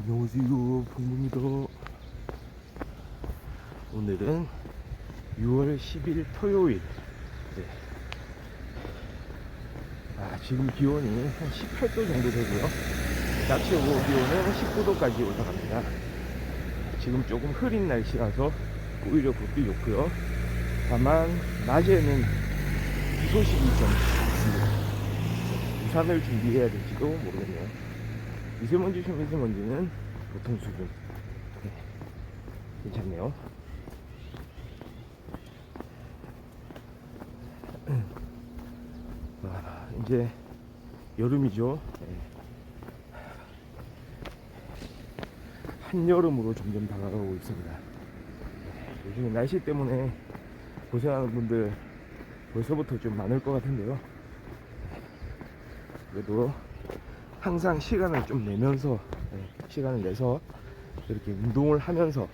안녕하세요, 풍입니다. 오늘은 6월 10일 토요일. 네. 지금 기온이 한 18도 정도 되고요. 낮에 기온은 19도까지 올라갑니다. 지금 조금 흐린 날씨라서 오히려 걷기 좋고요. 다만 낮에는 비 소식이 좀 있습니다. 우산을 준비해야 될지도 모르겠네요. 미세먼지, 초미세먼지는 보통 수준. 네, 괜찮네요. 이제 여름이죠. 네. 한여름으로 점점 다가가고 있습니다. 요즘 날씨 때문에 고생하는 분들 벌써부터 좀 많을 것 같은데요. 그래도 항상 시간을 좀 내면서, 시간을 내서 이렇게 운동을 하면서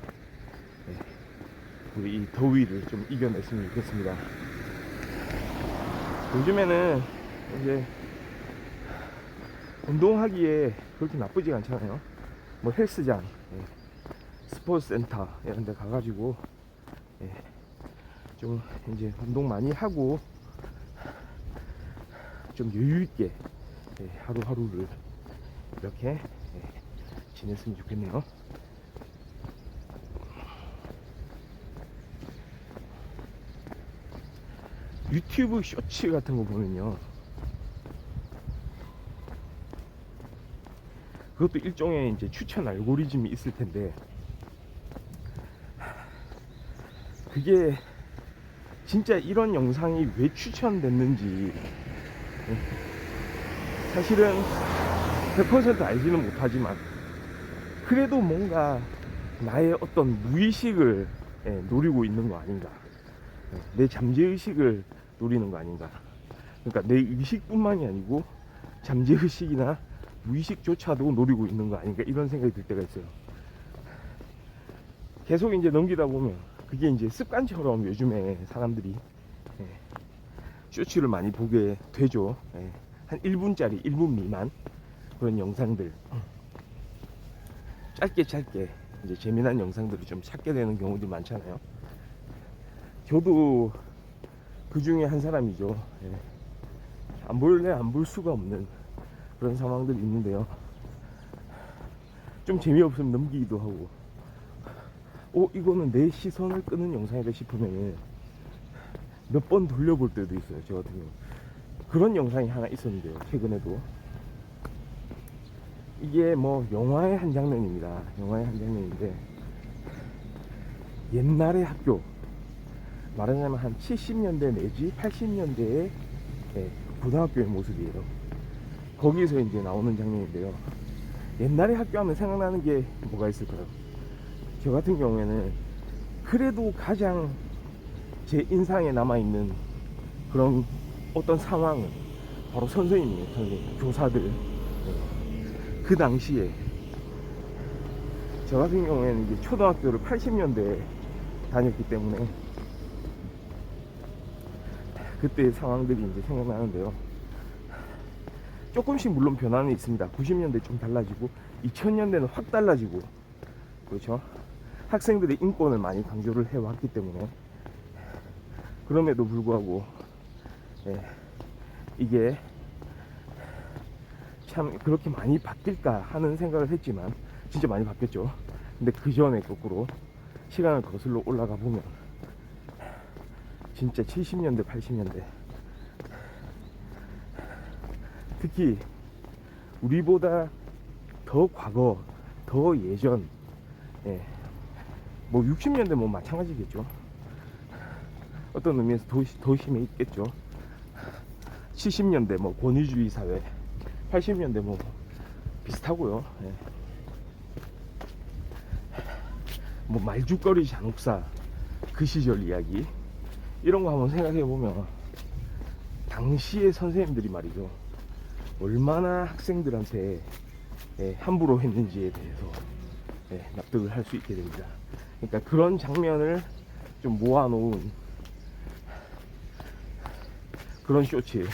우리 이 더위를 좀 이겨냈으면 좋겠습니다. 요즘에는 이제 운동하기에 그렇게 나쁘지 않잖아요. 뭐 헬스장, 스포츠 센터 이런 데 가가지고 좀 이제 운동 많이 하고 좀 여유있게 하루하루를 이렇게 지냈으면 좋겠네요. 유튜브 쇼츠 같은 거 보면요, 그것도 일종의 이제 추천 알고리즘이 있을 텐데, 그게 진짜 이런 영상이 왜 추천됐는지 사실은 100% 알지는 못하지만, 그래도 뭔가 나의 어떤 무의식을 노리고 있는 거 아닌가, 내 잠재의식을 노리는 거 아닌가. 그러니까 내 의식뿐만이 아니고 잠재의식이나 무의식조차도 노리고 있는 거 아닌가, 이런 생각이 들 때가 있어요. 계속 이제 넘기다 보면 그게 이제 습관처럼 요즘에 사람들이 쇼츠를 많이 보게 되죠. 한 1분짜리, 1분 미만 그런 영상들, 짧게 이제 재미난 영상들을 좀 찾게 되는 경우들이 많잖아요. 저도 그 중에 한 사람이죠. 안 볼래 안 볼 수가 없는 그런 상황들이 있는데요. 좀 재미없으면 넘기기도 하고, 이거는 내 시선을 끄는 영상이다 싶으면 몇 번 돌려볼 때도 있어요. 저 같은 경우 그런 영상이 하나 있었는데요, 최근에도. 이게 뭐 영화의 한 장면입니다. 영화의 한 장면인데, 옛날의 학교, 말하자면 한 70년대 내지 80년대의 고등학교의 모습이에요. 거기서 이제 나오는 장면인데요. 옛날에 학교 하면 생각나는 게 뭐가 있을까요? 저 같은 경우에는 그래도 가장 제 인상에 남아있는 그런 어떤 상황은 바로 선생님이에요. 선생님, 교사들. 그 당시에 저 같은 경우에는 이제 초등학교를 80년대에 다녔기 때문에 그때의 상황들이 이제 생각나는데요. 조금씩 물론 변화는 있습니다. 90년대 좀 달라지고 2000년대는 확 달라지고, 그렇죠? 학생들의 인권을 많이 강조를 해왔기 때문에. 그럼에도 불구하고 이게 참 그렇게 많이 바뀔까 하는 생각을 했지만 진짜 많이 바뀌었죠. 근데 그 전에 거꾸로 시간을 거슬러 올라가 보면 진짜 70년대 80년대, 특히 우리보다 더 과거, 더 예전, 뭐 60년대 뭐 마찬가지겠죠. 어떤 의미에서 더 심했겠죠. 70년대 뭐 권위주의 사회, 80년대 뭐 비슷하고요. 뭐 말죽거리 잔혹사, 그 시절 이야기, 이런 거 한번 생각해 보면 당시의 선생님들이 말이죠, 얼마나 학생들한테 함부로 했는지에 대해서 납득을 할 수 있게 됩니다. 그러니까 그런 장면을 좀 모아놓은 그런 쇼츠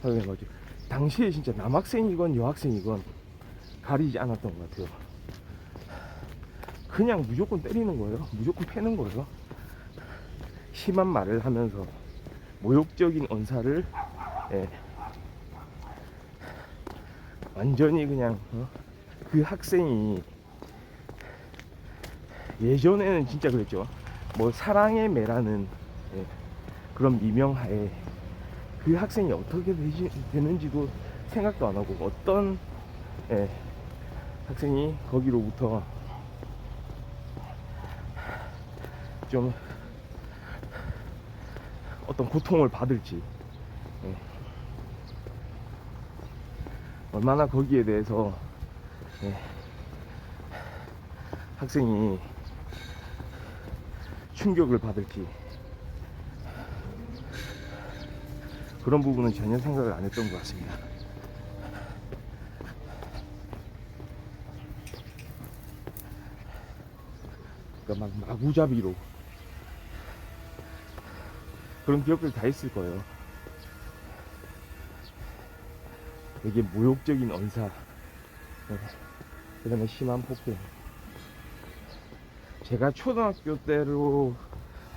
확인해가지고, 당시에 진짜 남학생이건 여학생이건 가리지 않았던 것 같아요. 그냥 무조건 때리는 거예요. 무조건 패는 거예요. 심한 말을 하면서 모욕적인 언사를, 예, 완전히 그냥, 그 학생이 예전에는 진짜 그랬죠. 뭐 사랑의 매라는, 예, 그런 미명하에 그 학생이 어떻게 되는지도 생각도 안 하고, 어떤, 예, 학생이 거기로부터 좀 어떤 고통을 받을지, 예, 얼마나 거기에 대해서, 예, 학생이 충격을 받을지, 그런 부분은 전혀 생각을 안 했던 것 같습니다. 그러니까 막 마구잡이로 그런 기억들 다 있을 거예요. 되게 모욕적인 언사, 그 다음에 심한 폭행. 제가 초등학교 때로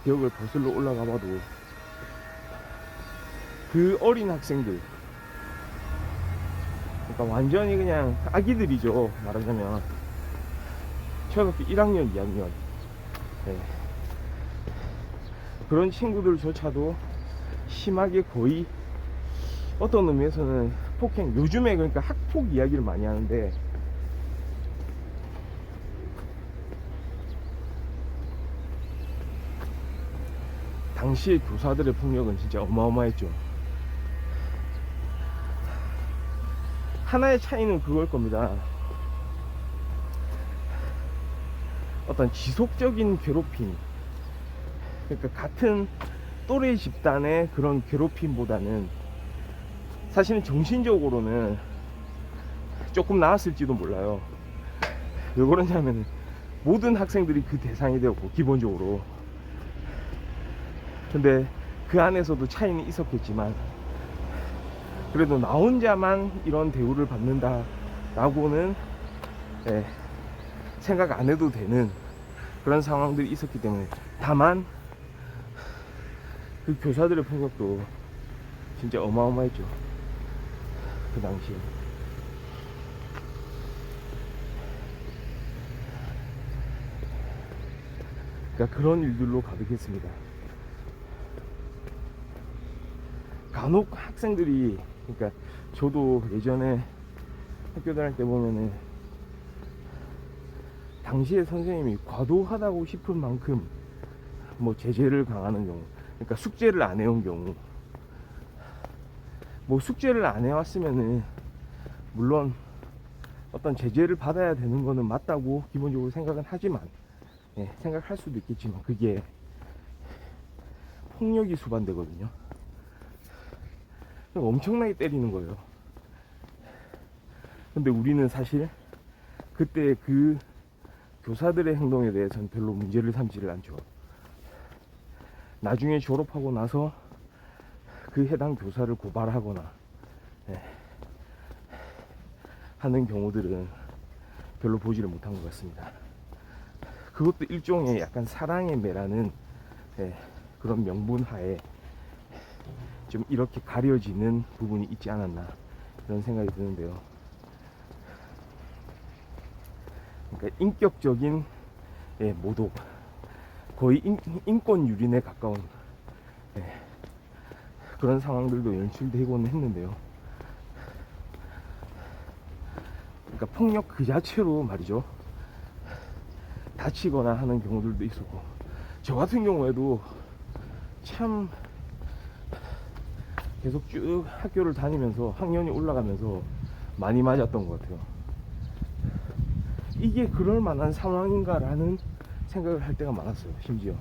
기억을 거슬러 올라가 봐도 그 어린 학생들, 그러니까 완전히 그냥 아기들이죠, 말하자면. 초등학교 1학년, 2학년, 네. 그런 친구들조차도 심하게, 거의 어떤 의미에서는 폭행, 요즘에 그러니까 학폭 이야기를 많이 하는데, 당시의 교사들의 폭력은 진짜 어마어마했죠. 하나의 차이는 그걸 겁니다. 어떤 지속적인 괴롭힘, 그러니까 같은 또래 집단의 그런 괴롭힘보다는 사실은 정신적으로는 조금 나았을지도 몰라요. 왜 그러냐면 모든 학생들이 그 대상이 되었고, 기본적으로. 근데 그 안에서도 차이는 있었겠지만, 그래도 나 혼자만 이런 대우를 받는다 라고는, 예, 생각 안 해도 되는 그런 상황들이 있었기 때문에. 다만 그 교사들의 폭력도 진짜 어마어마했죠, 그 당시에. 그러니까 그런 일들로 가득했습니다. 간혹 학생들이, 그러니까 저도 예전에 학교 다닐 때 보면은 당시에 선생님이 과도하다고 싶은 만큼 뭐 제재를 강하는 경우, 그러니까 숙제를 안 해온 경우, 뭐 숙제를 안 해왔으면은 물론 어떤 제재를 받아야 되는 거는 맞다고 기본적으로 생각은 하지만, 예, 생각할 수도 있겠지만 그게 폭력이 수반되거든요. 엄청나게 때리는 거예요. 근데 우리는 사실 그때 그 교사들의 행동에 대해서는 별로 문제를 삼지를 않죠. 나중에 졸업하고 나서 그 해당 교사를 고발하거나, 예, 하는 경우들은 별로 보지를 못한 것 같습니다. 그것도 일종의 약간 사랑의 매라는, 예, 그런 명분 하에 좀 이렇게 가려지는 부분이 있지 않았나, 그런 생각이 드는데요. 그러니까 인격적인, 예, 모독, 거의 인권 유린에 가까운, 예, 그런 상황들도 연출되고는 했는데요. 그러니까 폭력 그 자체로 말이죠, 다치거나 하는 경우들도 있었고, 저 같은 경우에도 참 계속 쭉 학교를 다니면서 학년이 올라가면서 많이 맞았던 것 같아요. 이게 그럴 만한 상황인가 라는 생각을 할 때가 많았어요. 심지어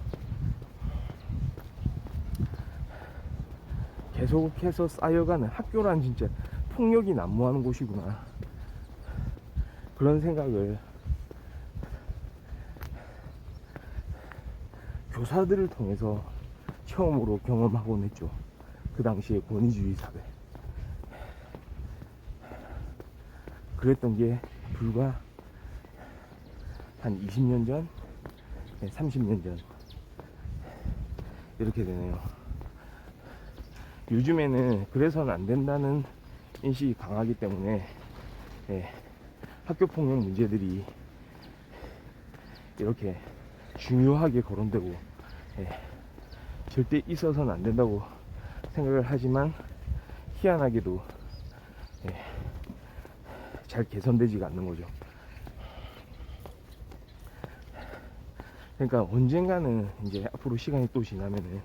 계속해서 쌓여가는, 학교란 진짜 폭력이 난무하는 곳이구나, 그런 생각을 교사들을 통해서 처음으로 경험하곤 했죠. 그 당시에 권위주의 사회. 그랬던 게 불과 한 20년 전, 30년 전 이렇게 되네요. 요즘에는 그래서는 안 된다는 인식이 강하기 때문에 학교폭력 문제들이 이렇게 중요하게 거론되고 절대 있어서는 안 된다고 생각을 하지만 희한하게도 잘 개선되지가 않는 거죠. 그러니까 언젠가는 이제 앞으로 시간이 또 지나면은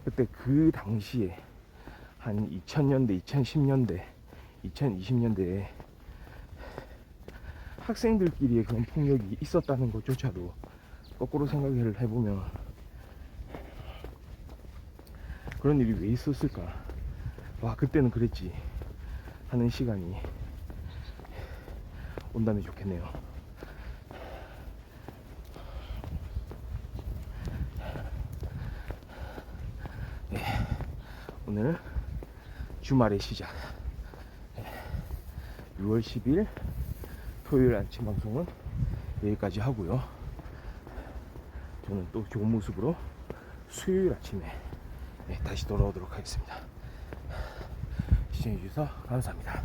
그때 그 당시에 한 2000년대, 2010년대, 2020년대에 학생들끼리의 그런 폭력이 있었다는 것조차도 거꾸로 생각을 해보면 그런 일이 왜 있었을까? 와, 그때는 그랬지 하는 시간이 온다면 좋겠네요. 오늘 주말의 시작 6월 10일 토요일 아침 방송은 여기까지 하고요. 저는 또 좋은 모습으로 수요일 아침에 다시 돌아오도록 하겠습니다. 시청해주셔서 감사합니다.